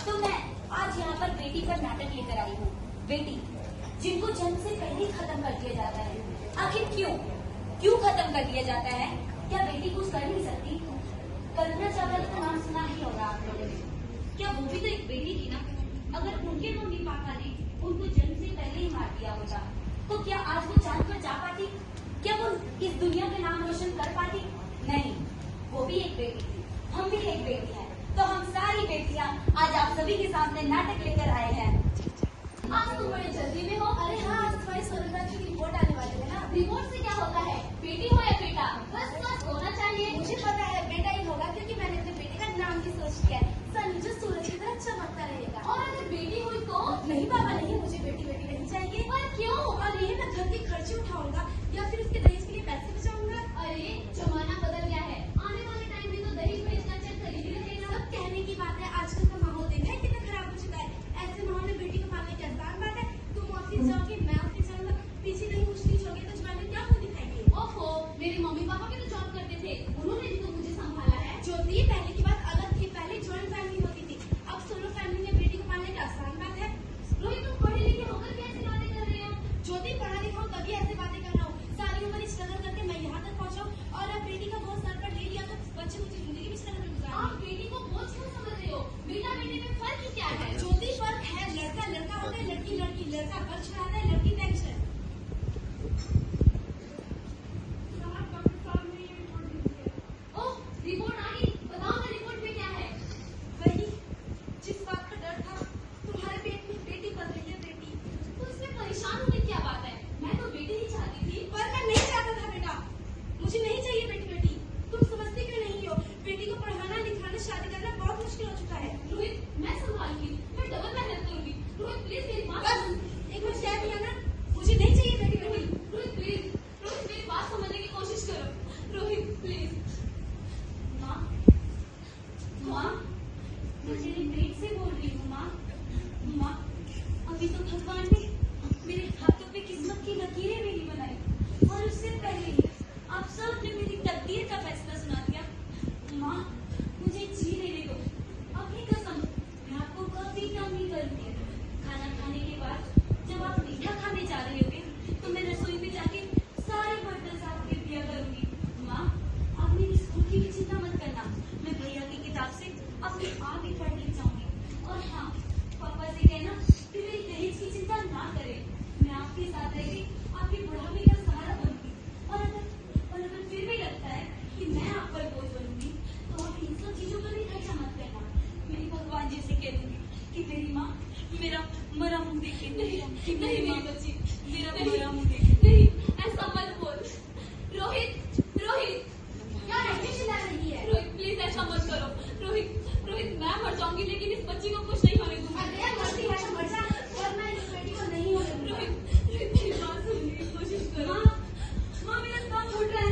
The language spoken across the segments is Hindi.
तो मैं आज यहाँ पर बेटी पर नाटक लेकर आई हूँ। बेटी जिनको जन्म से पहले ही खत्म कर दिया जाता है, आखिर क्यों क्यों खत्म कर दिया जाता है? क्या बेटी कुछ कर नहीं सकती? कल्पना चावला का नाम सुना ही होगा आप लोगों ने। क्या वो भी तो एक बेटी थी ना? अगर उनके मम्मी पापा ने उनको जन्म से पहले ही मार दिया होता तो क्या आज वो चांद पर जा पाती? क्या वो इस दुनिया का नाम रोशन कर पाती? नहीं, वो भी एक बेटी थी, हम भी एक बेटी हैं। तो हम सारी बेटियां आज आप सभी के सामने नाटक लेकर आए हैं। आज तुम बड़े जल्दी में हो। अरे हाँ, आज तुम्हारी सोनोग्राफी की रिपोर्ट आने वाली है ना। रिपोर्ट से क्या होता है? बेटी हो या बेटा, बस स्वस्थ होना चाहिए। मुझे पता है बेटा ही होगा, क्योंकि मैंने अपने बेटे का नाम भी सोच लिया है। सन जो सूरज की तरह चमकता रहेगा। और अगर बेटी हुई तो? नहीं बाबा नहीं, मुझे बेटी नहीं चाहिए। पर क्यों? और ये मैं घर के खर्चे उठाऊंगा या फिर उसके दहेज के लिए पैसे बचाऊंगा। अरे जमाना बदल गया है, आने वाले टाइम में तो दहेज भेज का चेक खरीद ही रहेगा। सब कहने की बात है, आजकल का माहौल देखा है कितना खराब हो चुका है। ऐसे माहौल में बेटी को पालना क्या आसान बात है? तुम ऑफिस जाओगे, मैं ऑफिस जाऊंगा, पीछे कहीं ऊंच नीच होगी तो जमाने क्या मुंह दिखाएंगे? ओहो, मेरे मम्मी पापा भी तो जॉब करते थे, उन्होंने भी तो मुझे संभाला है। ज्योति, पहले की बात अलग थी, पहले ज्वाइंट फैमिली होती थी, अब सोलो फैमिली में बेटी को पालना क्या आसान बात है? रोहित, तुम पढ़े लिखे होकर कैसी बातें कर रहे हो? ज्योति, पढ़ा लिखा हूं तभी ऐसी बातें कर रहा हूँ। सारी उम्र स्ट्रगल करके मैं यहाँ तक पहुँचा हूँ, और अब बेटी का बोझ सर पर ले लिया तो बच्चे मुझे जिंदगी में स्ट्रगल में गुजारेंगे। आप बेटी को बोझ क्यों समझ रहे हो? बेटा बेटी में फर्क ही क्या है? ज्योति, फर्क है, लड़का लड़का होता है, लड़की लड़की। लड़का बल छुड़ाता है, लड़की टेंशन। ओह, रिपोर्ट आ गई, बताओ ना रिपोर्ट में क्या है? वही जिस बात का डर था, तुम्हारे पेट में बेटी पल रही है। बेटी तो इसमें परेशान होने की क्या बात है? मैं तो बेटी ही चाहती थी। पर मैं नहीं चाहता था बेटा, मुझे नहीं चाहिए बेटी। बेटी तुम समझती क्यों नहीं हो? बेटी को पढ़ाना लिखाना शादी करना बहुत मुश्किल हो चुका है। रोहित, मैं संभालूंगी, मैं डबल मेहनत करूंगी। रोहित प्लीज मेरी बात सुन। एक बार कह दिया ना, मुझे नहीं चाहिए बेटी। बेटी रोहित प्लीज, रोहित मेरी बात समझने की कोशिश करो। रोहित प्लीज। माँ, माँ, मैं तेरे पेट से बोल रही हूँ। माँ, माँ, अभी तो भगवान ने मेरे हाथों पे किस्मत की लकीरें भी नहीं बनाई, और उससे पहले ही आप सब ने मेरी तकदीर का फैसला सुना दिया। माँ, मुझे जी लेने दो, अपनी कसम, मैं आपको कभी कम नहीं करूंगी। खाना खाने के बाद जब आप मीठा खाने जा रहे होगे तो मैं रसोई में जाके सारे बर्तन साफ कर दिया करूंगी। माँ, आप मेरी स्कूल की भी चिंता मत करना, मैं भैया की किताब से अपनी आप भी पढ़ने जाऊंगी। और हाँ, पापा से कहना कि मेरी दहेज की चिंता ना करें, मैं आपके साथ रही आपके बुढ़ापे का सहारा बनूंगी। और अगर फिर भी लगता है कि मैं आप पर बोझ बनूंगी तो आप इन सब चीजों पर भी खर्चा मत करना। मैं भगवान जी से कह दूंगी कि मेरी माँ मेरा मरा मुंह देखे। नहीं माँ बच्ची, मेरा मरा मुंह देखे। नहीं, ऐसा मत बोल। रोहित, रोहित, क्या ऐसे चिल्ला रही है? रोहित प्लीज ऐसा मत करो। रोहित, रोहित मैं मर जाऊंगी लेकिन इस बच्ची को कुछ नहीं होने दूंगी। अरे मरती है तो मर जा, वरना इस बेटी को नहीं होने दूंगी। रोहित मेरी बात सुनने की कोशिश करो। माँ, मेरा दम घुट रहा है।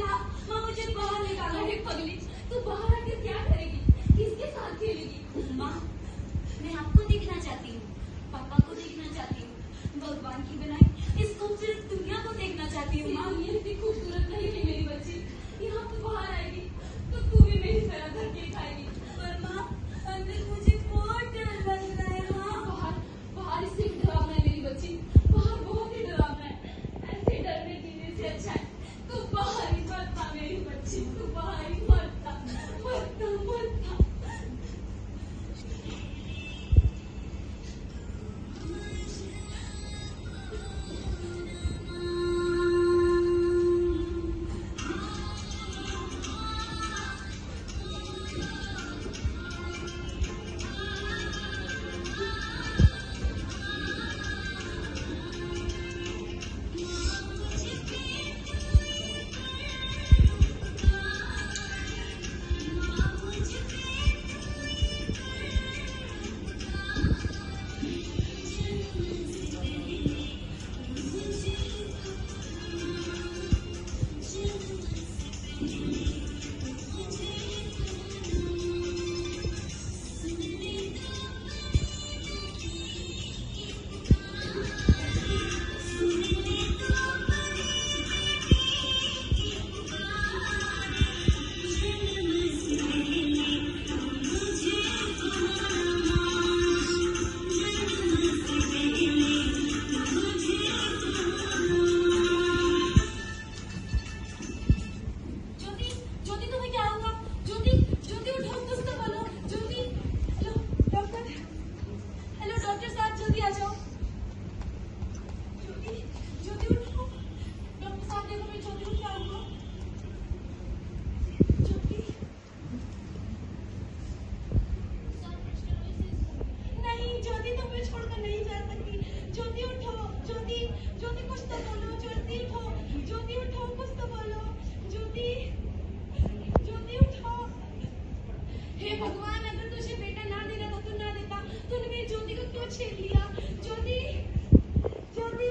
माँ, मुझे बाहर निकालो। अरे पगली, तू बाहर आकर क्या करेगी? किसके साथ खेलेगी? माँ, मैं आपको देखना चाहती हूँ, पापा को देखना चाहती हूँ, भगवान की बनाई इस खूबसूरत दुनिया को देखना चाहती हूँ। माँ, ये इतनी खूबसूरत नहीं है मेरी बच्ची, यहाँ तू बाहर आएगी तो तू भी मेरी तरह धक्के खाएगी। पर माँ, अंदर मुझे बहुत डर लग रहा है। हाँ, बाहर इससे डरावना है मेरी बच्ची, बाहर बहुत ही डरावना है। ऐसे डर में जीने से अच्छा है तू बाहर ही मत था मेरी बच्ची, तू बाहर ही मत था, मत था, मत था। ज्योति तुम मुझे छोड़कर नहीं जा सकती। ज्योति उठो, ज्योति, ज्योति कुछ तो बोलो, ज्योति उठो, ज्योति उठो, कुछ तो बोलो, ज्योति, ज्योति उठो। हे भगवान, अगर तुझे बेटा ना देना तो तू ना देता, तूने मेरी ज्योति को क्यों छीन लिया? ज्योति, ज्योति,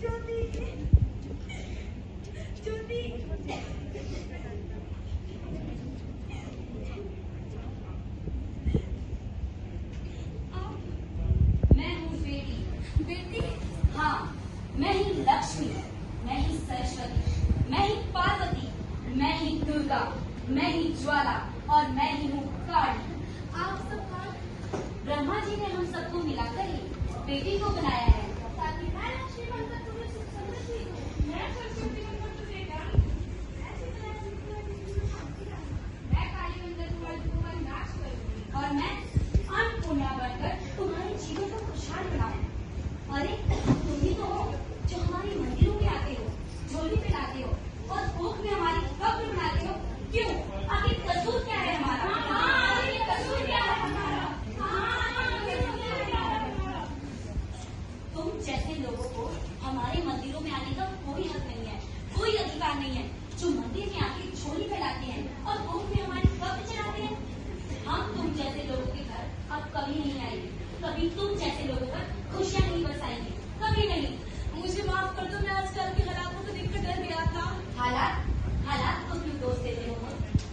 ज्योति, ज्योति। मैं हूँ बेटी। बेटी? हाँ, मैं ही लक्ष्मी, मैं ही सरस्वती, मैं ही पार्वती, मैं ही दुर्गा, मैं ही ज्वाला और मैं ही हूँ काली। आप सब कौन? ब्रह्मा जी ने हम सबको मिलाकर ही बेटी को बनाया है। ताकि मैं लक्ष्मी बनकर तुम्हें सुख समृद्धि दूं, मैं सरस्वती बनकर तुझे ज्ञान दूं, मैं काली बनकर तुम्हारे दुखों का नाश करूंगी और मैं अन्नपूर्णा बनकर तुम्हारे जीवन को खुशहाल बनाऊं। अरे तुम ही तो हो जो हमारे मंदिरों में आते हो, झोली पे लाते हो और भूख में हमारी कब्र बनाते हो। क्यों? आखिर कसूर क्या है हमारा? आखिर कसूर क्या है हमारा? तुम जैसे लोगों को हमारे मंदिरों में आने का कोई हक नहीं है, कोई अधिकार नहीं है, जो मंदिर में आके झोली फैलाते हैं और भूख में हमारी कब्र चढ़ाते हैं। हम तुम जैसे लोगों के घर अब कभी नहीं आएंगे, कभी तुम जैसे लोगों पर खुशियां नहीं बरसाएंगे, कभी नहीं। मुझे माफ कर दो, मैं आजकल के हालातों को देखकर डर गया था। हालात को क्यों दोष देते हो?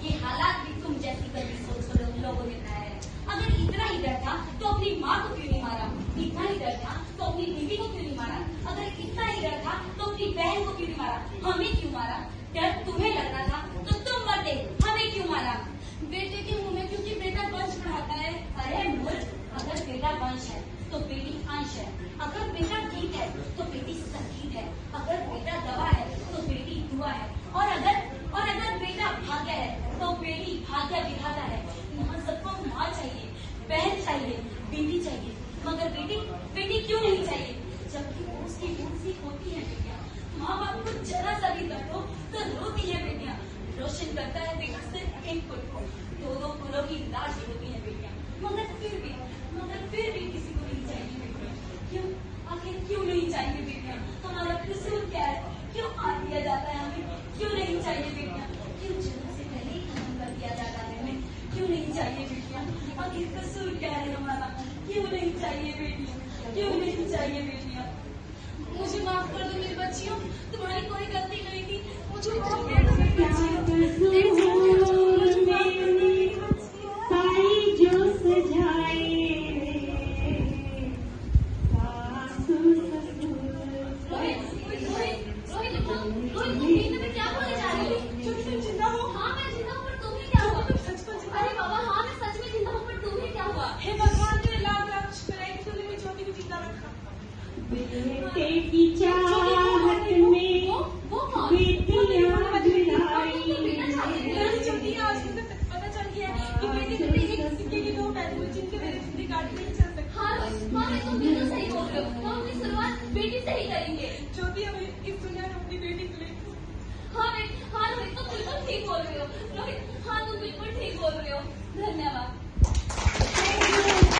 ये हालात भी तुम जैसी गंदी सोच को लोगों ने बनाया है। अगर इतना ही डर था तो अपनी माँ को क्यों नहीं मारा? इतना ही डर था तो अपनी बीवी को क्यों नहीं मारा? अगर इतना ही डर था तो अपनी बहन को क्यों नहीं मारा? हमें क्यों मारा? डर तुम्हें लगना था तो तुम मरते, हमें क्यों मारा? बेटे के मुंह में, क्योंकि बेटा वंश बढ़ाता है। अरे मूर्ख, अगर बेटा वंश है तो बेटी अंश है। अगर बेटा ठीक है तो बेटी संगीत है। अगर बेटा दवा है तो बेटी दुआ है। और अगर बेटा भाग्य है तो बेटी भाग्य विधाता है। यहाँ सबको माँ चाहिए, बहन चाहिए, बेटी चाहिए, मगर बेटी क्यों नहीं चाहिए? जबकि वो उसकी ऊँची होती है बेटियाँ। माँ बाप को जरा सा भी दर्द हो तो रोती है बेटियाँ। रोशन करता है बेटा सिर्फ एक कुल को, दो कुलों की लाश होती है बेटियाँ। मगर फिर भी किसी को नहीं चाहिए बेटियाँ। क्यों? आखिर क्यों नहीं चाहिए बेटियाँ? हमारा कसूर क्या है? क्यों मार दिया जाता है हमें? क्यों नहीं चाहिए बेटियाँ? क्यों जन्म से पहले ही खत्म कर दिया जाता है हमें? क्यों नहीं चाहिए बेटियाँ? आखिर कसूर क्या है हमारा? क्यों नहीं चाहिए बेटियाँ? क्यों नहीं चाहिए बेटियाँ? मुझे माफ कर दो मेरी बच्चियों, तुम्हारी कोई गलती नहीं थी। मुझे माफ कर दो मेरी बच्चियों। बेटे की चाहत में बेटियां पता चल गया कि बेटी सिर्फ एक सिक्के की दो पहलू हैं, जिनके वजह से जिंदगी आगे नहीं चल सकती। तुम बिल्कुल सही बोल रहे हो। हम अपनी शुरुआत बेटी से ही करेंगे। ज्योति, हम इस दुनिया में अपनी बेटी को लेकर हाँ रोहित, तुम बिल्कुल ठीक बोल रहे हो। रोहित,